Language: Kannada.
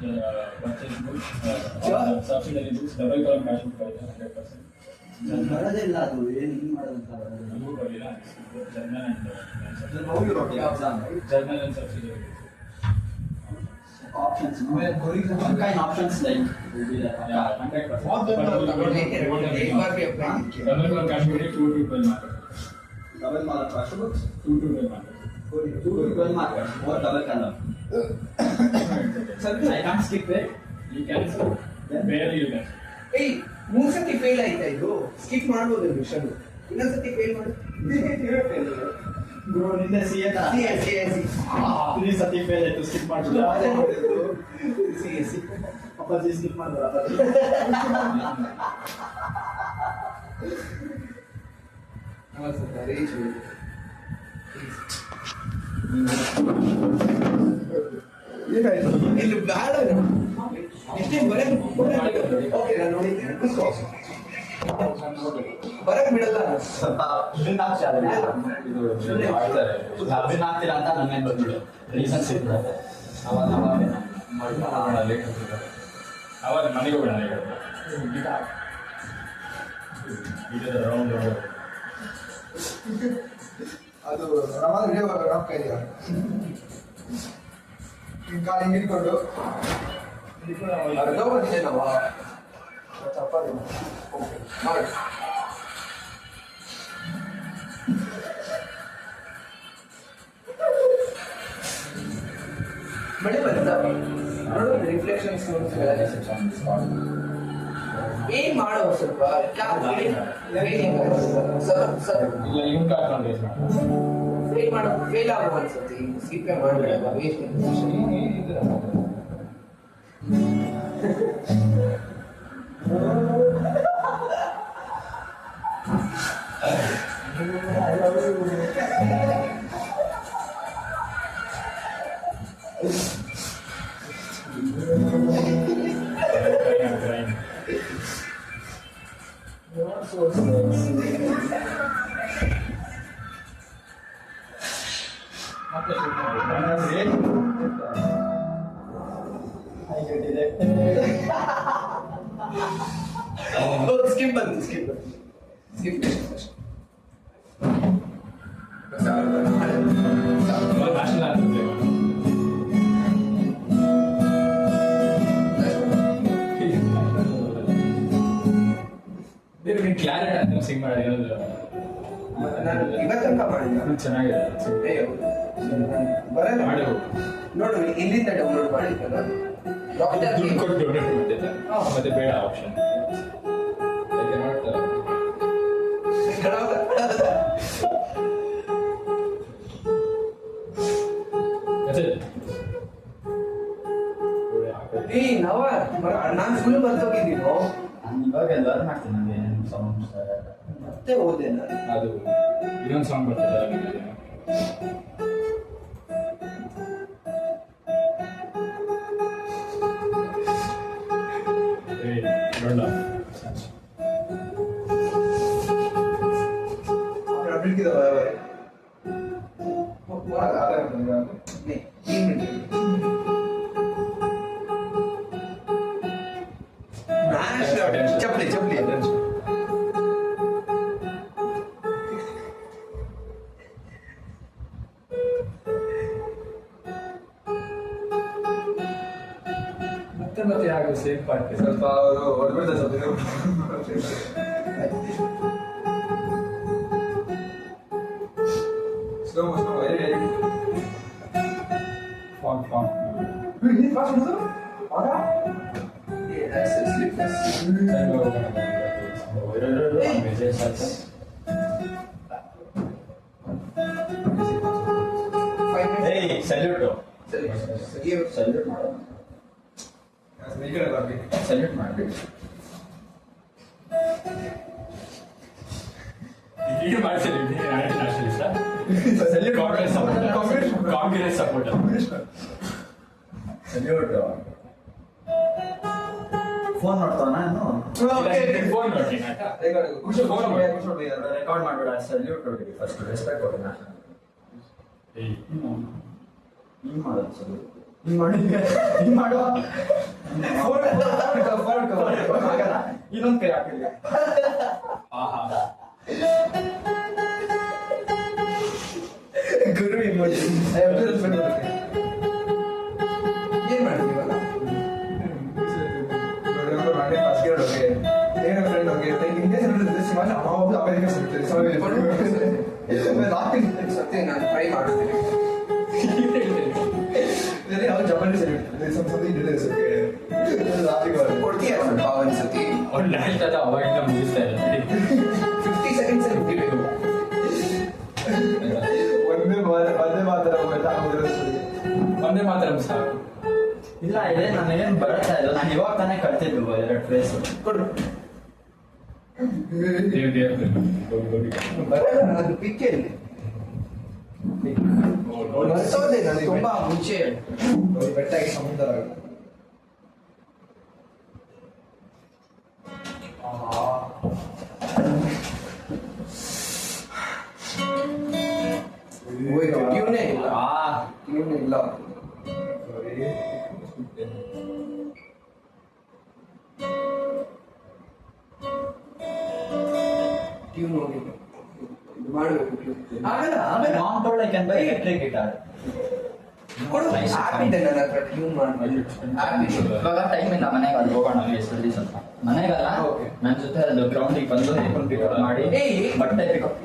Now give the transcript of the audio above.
purchase goods, subsidiary goods, double column cash book ಬರುತ್ತೆ 100%. ಬರೋದಿಲ್ಲ ಅದು ಏನು ಹಿಂಗೆ ಮಾಡೋದಂತ ನಮಗೂ ಬರಲಿಲ್ಲ journal and subsidiary options. What kind of options like will be there? Yeah, 100%. Double Double column cash book 2 to 12 market. Double color cash books? 2 to 12 market. 2 to 12 markets. What double color? Sir, I can't skip it. You can skip. Barely you can. ಏಯ್ 3 ಸತಿ ಫೇಲ್ ಆಯ್ತಾ ಇದು ಸ್ಕಿಪ್ ಮಾಡ್ಬೋದು ಮಿಷನ್ ಇನ್ನೊಂದ್ಸತಿ ಫೇಲ್ ಮಾಡಿ Bro, ನಿನ್ನೆ CA ತ್ರೀ ಸತಿ ಫೇಲ್ ಆಯ್ತು ಸ್ಕಿಪ್ ಮಾಡಿಲ್ಲ ಅಪ್ಪಾಜಿ ಸ್ಕಿಪ್ ಮಾಡಿದ್ರ ಏನಾಯ್ತು ಇಲ್ಲಿ ಬೇಡ ಎಷ್ಟೇ ಓಕೆ ನಾನು ನೋಡಿದ್ದೇನೆ ಬರಕ್ ಬಿಡಲ್ಲ ಅಭಿನ್ ಆಗ್ತೀರಾ ಅಂತ ನನ್ನ ಬಂದ್ಬಿಡು ರೀಸನ್ಸ್ ಇದ್ರೆ ಅವಾಗ ಮನೆಗೆ ಹೋಗೋಣ ಅದು ರಮಾದ ವಿಡಿಯೋ ರೊಕ್ಕ ಇದೆಯಾ ಕಾಲು ಹಿಂಗೆ ಇಟ್ಕೊಂಡು ಅರ್ಧ ಬಂದಿದ್ದೇನವ ಚಪಾತಿ ಮಾಡಿ ಮಳೆ ಬಂದ ನೋಡು ರಿಫ್ಲೆಕ್ಷನ್ಸ್ ಏನ್ ಮಾಡೋ ಸ್ವಲ್ಪ ಫೇಲ್ ಮಾಡೋ ಫೇಲ್ ಆಗೋ ಅನ್ಸುತ್ತೆ ಸ್ಕಿಪ್ಪೇ ಮಾಡಬೇಡ waste skip bantu skip national anthem ನೀವು ಕ್ಲಾರಿಟಿ ಅಂತ ಸಿಂಗ್ ಮಾಡಿ ನಾನು ಇವತ್ತಂಕ ಮಾಡಿದ್ದ ಚೆನ್ನಾಗಿದೆ ಬರಲ್ಲ ಮಾಡಿ ನೋಡು ಇಲ್ಲಿಂದ ಡೌನ್ಲೋಡ್ ಮಾಡಿದ್ದಲ್ಲ ದುಡ್ಡು ಕೊಟ್ಟು ಡೌನ್ಲೋಡ್ ಮಾಡ್ತಿದ್ದ ಮತ್ತೆ ಬೇಡ ಆಪ್ಷನ್ ನಾನು ಫುಲ್ ಬರ್ತೋಗಿದ್ದೀನೋ ಇವಾಗ ಲರ್ನ್ ಮಾಡ್ತೀನಿ ನನಗೆ ಸಾಂಗ್ಸ್ ಮತ್ತೆ ಓದೆ ನಾನು ಅದು ಇನ್ನೊಂದು ಸಾಂಗ್ ಬರ್ತದೆ ಚಪ್ಪಲಿ ಚಪ್ಪಲಿ ಮತ್ತೆ ಮತ್ತೆ ಆಗೋ ಸೇಫ್ ಪಾರ್ಟಿ ಸ್ವಲ್ಪ ಅವರು ಹೊರಬಿಡ್ತಾರೆ ಸ್ವಲ್ಪ slow very form form salute salute ಮಾಡು ಸಲ್ಯೂಟ್ ಮಾಡಬೇಕು ಈಗ ಮಾಡ್ತೀರಿ nationalist congress support salute phone ನೋಡ್ತಾವ ನಾನು ಫೋನ್ ನೋಡಿ ರೆಕಾರ್ಡ್ ಮಾಡ್ಬೇಡ ಸಲ್ಯೂಟ್ ಹೊಡಿರಿ ಫಸ್ಟ್ ರೆಸ್ಪೆಕ್ಟ್ ಕೊಡೋಣ ಹಿಂಗೆ ಮಾಡೋದು ಸಲ್ಯೂಟ್ ಹಿಂಗ್ ಮಾಡುವ ಇನ್ನೊಂದ್ ಕೈ ಹಾಕಿಲ್ಲ. ಆಹಾ. ಗುರು ಇಮೋಜಿ. ಏನ್ ಮಾಡ್ತೀವಿ ಇವಾಗ? ಸತ್ಯ ನಾನು ಟ್ರೈ ಮಾಡ್ತೀನಿ. ಕೊಡ್ತೀಯ ಸ್ವಲ್ಪ ಒಂದ್ಸತಿ? ಅವ್ರು ಡ್ಯಾನ್ಸ್ ಆದ ಅವಾಗಿಂದ ಮುಗಿಸ್ತಾ ಇಲ್ಲ. 50 seconds ಅಲ್ಲಿ ಮುಗಿಬೇಕು. ಒಂದೇ ಮಾತ್ರ ಸಾಕು. ಇಲ್ಲ ಇದೆ ನಾನೇನ್ ಬರ್ತಾ ಇಲ್ಲ, ನಾನು ಇವಾಗ ತಾನೇ ಕಲ್ತಿದ್ದು 2 ಫ್ರೇಸ್. ಕೊಡು. ದೇವ್ ಬರಲ್ಲ, ಅದು ಪಿಕ್ ಎಲ್ಲಿ? ಮರ್ತೋದೆ ನಾನು ತುಂಬಾ ಮುಂಚೆ. ಬೆಟ್ಟಾಗಿ ಸಮುದ್ರ ಟ್ಯೂನೇ ಇಲ್ಲ. ಆ ಟ್ಯೂನೇ ಇಲ್ಲ. ಟ್ಯೂನ್ ಹೋಗಿಲ್ಲ. ಇದು ಮಾಡ್ಬೇಕು tune. ಆಗಲ್ಲ ಆಗಲ್ಲ. Not I can buy electric guitar. ಕೊಡು. ಆಪ್ ಇದೆ ನನ್ನ ಹತ್ರ ಟ್ಯೂನ್ ಮಾಡ್ಬೋದು. ಆಪ್ ಇದೆ. ಇವಾಗ ಟೈಮ್ ಇಲ್ಲ, ಮನೆಗೆ ಅಲ್ಲಿ ಹೋಗೋಣ ಎಷ್ಟೊಂದು ಸ್ವಲ್ಪ. ಮನೆಗಲ್ಲ, Okay. ನನ್ನ ಜೊತೆ ಅದು ಗ್ರೌಂಡಿಗೆ ಬಂದು ಪಿಕಪ್ ಮಾಡಿ ಏಯ್. ಬಟ್ಟೆ ಪಿಕಪ್